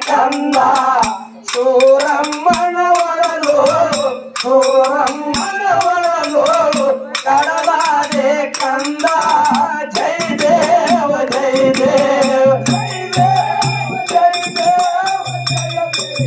ಕಂದ ಸೂರಮ್ಮನ ಒಳಲು ಕಡಲಾದೆ ಕಂದ ಜೈ ದೇವ ಜೈ ದೇವ ಜೈ ದೇವ ಜೈ ದೇವ ಜಯ ದೇವ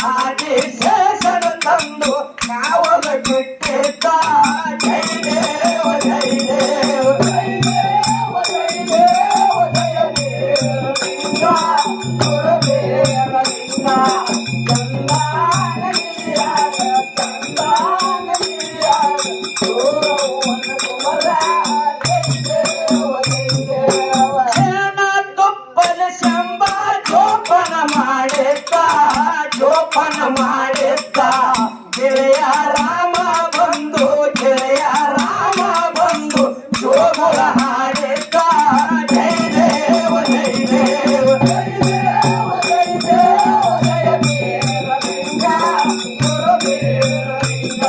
ಆದಿಶೇಷನ ತಂದು ಕಾವಲ ಬಿಟ್ಟಿದ್ದ ಜೈ ದೇವ ಜೈ ದೇವ ಜೈ ದೇವ ಜೈ ದೇವ ಜಯ ದೇವಲಿಂಗ ಗುರುದೇವಲಿಂಗ ಜೋಪಾನ ಮಾಡಿದ್ದ ಗೆಳೆಯ ರಾಮ ಬಂದು ಜೋಗುಳ ಹಾಡಿದ್ದ ಜೈ ದೇವ ಜೈ ದೇವ ಜೈ ದೇವ ಜೈ ದೇವ ಜಯ ದೇವಲಿಂಗ ಗುರುದೇವಲಿಂಗ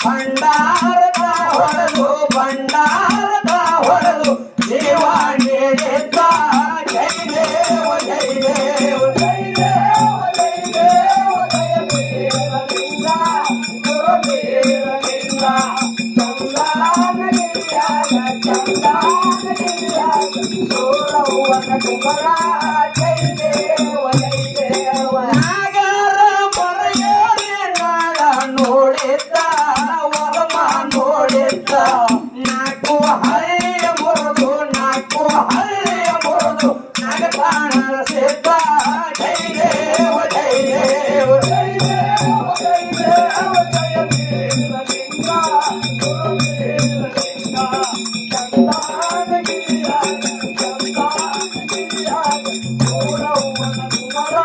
ಭಂಡಾರದ ಹೊಡೆದು ಜೀವ ನೀಡಿದ್ದ ಜೈ ದೇವ ಜೈ ದೇವ ಜೈ ದೇವ ಜೈ ದೇವ ಜಯ ದೇವಲಿಂಗ ಗುರುದೇವಲಿಂಗ ಚಂದಾನಗಿರಿಯಾಗ ಸೂರವ್ವನ ಕುಮರ ಜೈ ದೇವ ಜೈ ದೇವ ನಾಗರ ಮೊರೆಯೋರೆ ನಾಡ ನೋಡಿದ್ದ ವರಮ ನೋಡಿದ್ದ ನಾಲ್ಕು ಹಳ್ಳಿಯ ಮುರಿದು ನಾಗತಾಣರ ಸಿದ್ಧ ಜೈ ದೇವ ಜೈ ದೇವ ಜೈ ದೇವ ಜೈ ದೇವ ಜಯ ದೇವಲಿಂಗ ಗುರುದೇವಲಿಂಗ ಚಂದಾನಗಿರಿಯಾಗ ಸೂರವ್ವನ ಕುಮರ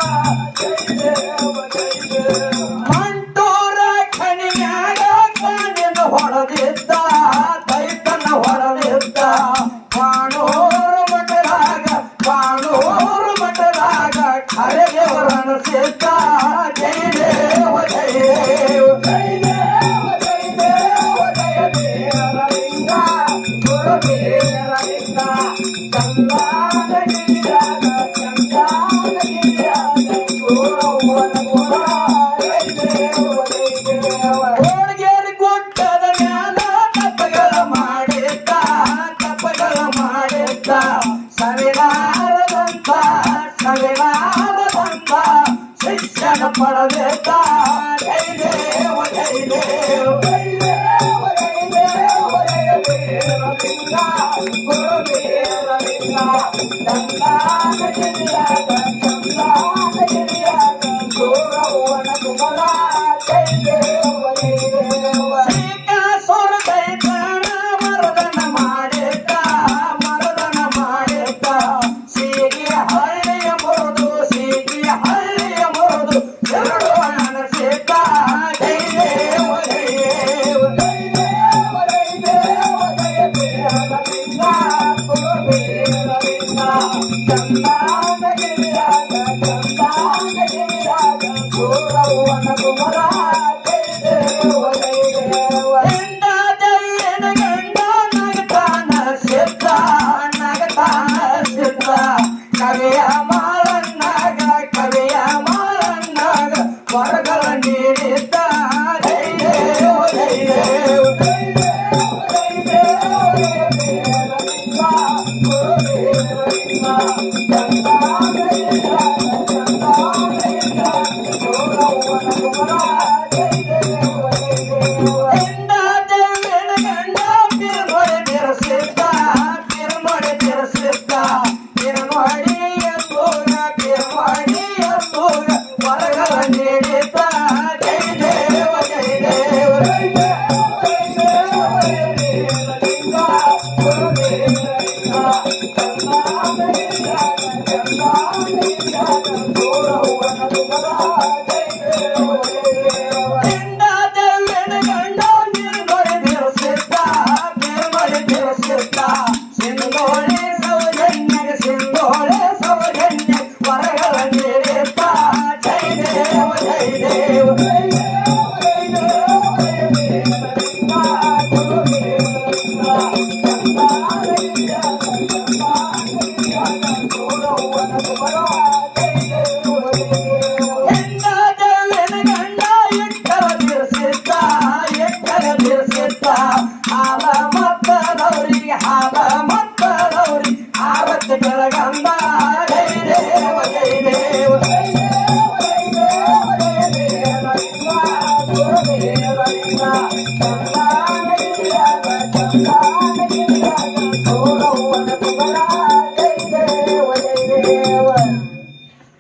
ಜೈ ದೇವ ಜೈ ದೇವ ಮಂಟೂರ ಖಣಿಯಾಗ ಕಣ್ಣಿನ ಹೊಡೆದಿದ್ದ ದೈತನ ಹೊಡೆದಿದ್ದ ಬಾಣೂರು ಮಠದಾಗ ಖರೆದೇವರನ ಸಿದ್ಧ ಜೈ ದೇವ ಜೈ ದೇವ ಜೈ ದೇವ ಜೈ ದೇವ ಜಯ ದೇವಲಿಂಗ ಗುರುದೇವಲಿಂಗ ಚಂದಾನಗಿರಿಯಾಗ ಸೂರವ್ವನ ಕುಮರ ಜೈ ದೇವ ಜೈ ದೇವ ಹೋಳ್ಗೇರಿ ಗುಡ್ಡದ ಮ್ಯಾಲ ಕಪ್ಪಗಳ ಮಾಡಿದ್ದ पडदेता जय देव जय देव जय देव जय देव जय देव रविंद्रा गुरुदेव रविंद्रा चंदान गिरिया गौरवन तुम्हारा जय देव जय देव ಶ್ರೀಕಾಸುರ ದೈತ್ಯನ ಮರ್ದನ ಮಾಡಿದ್ದ ಸೀಗಿಯ ಹಳ್ಳಿಯ ಮುರಿದು ಎರಡು ಅನಸಿದ್ದ ಜೈ ದೇವ ಜೈ ದೇವ ಜೈ ದೇವ ಜೈ ದೇವ ಜಯ ದೇವ ರವಿಂದ್ರ ಗುರುದೇವ ರವಿಂದ್ರ ಚಂದಾನ ಗಿರಿಯಾಗ ಗೌರವನ ಕುಮರ ಜೈ ದೇವ ಜೈ ದೇವ ಗಂಡ ನಗತಾನ ಸಿದ್ಧ ಕವಿಯ ಮಾಳನ್ನಾಗ ವರಗಳ ನೀಡಿದ್ದ ಜೈ ದೇವ ಜೈ ದೇವ ಜೈ ದೇವ ಜೈ ದೇವ ಜಯ ದೇವ ರವಿಂದ್ರ ಗುರುದೇವ ರವಿಂದ್ರ ಚಂದಾನ ಗೌರವನ ಕುಮರ ಜೈ ದೇವ ಜೈ ದೇವ ಬೆಳಗಂದ ಜೈ ದೇವ ಜೈ ದೇವ ಜೈ ದೇವ ಜೈ ದೇವ ಜಯ ದೇವ ಗುರುದೇವ ರವಿಂದ್ರ ಚಂದಾನ ಗಿರಿಯಾಗ ಗೌರವನ ಕುಮರ ಜೈ ದೇವ ಜೈ ದೇವ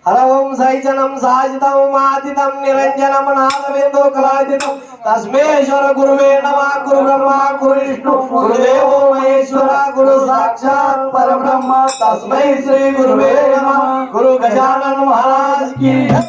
ಹರ ಓಂ ಸೈಜನಂ ಸಾಜಿತಂ ಮಾತಿತಂ ನಿರಂಜನಂ ನಾದವೆಂದು ಕಲಾದಿತಂ ತಸ್ಮೇಶ್ವರ ಗುರುವೇ ನಮಃ ಗುರು ಬ್ರಹ್ಮ ಗುರು ವಿಷ್ಣು ಗುರುದೇವೋ ಮಹೇಶ್ವರ ಗುರು ಸಾಕ್ಷಾತ್ ಪರಬ್ರಹ್ಮ ತಸ್ಮೈ ಶ್ರೀ ಗುರುವೇ ನಮಃ ಗುರು ಗಜಾನನ ಮಹಾರಾಜ್ ಕಿ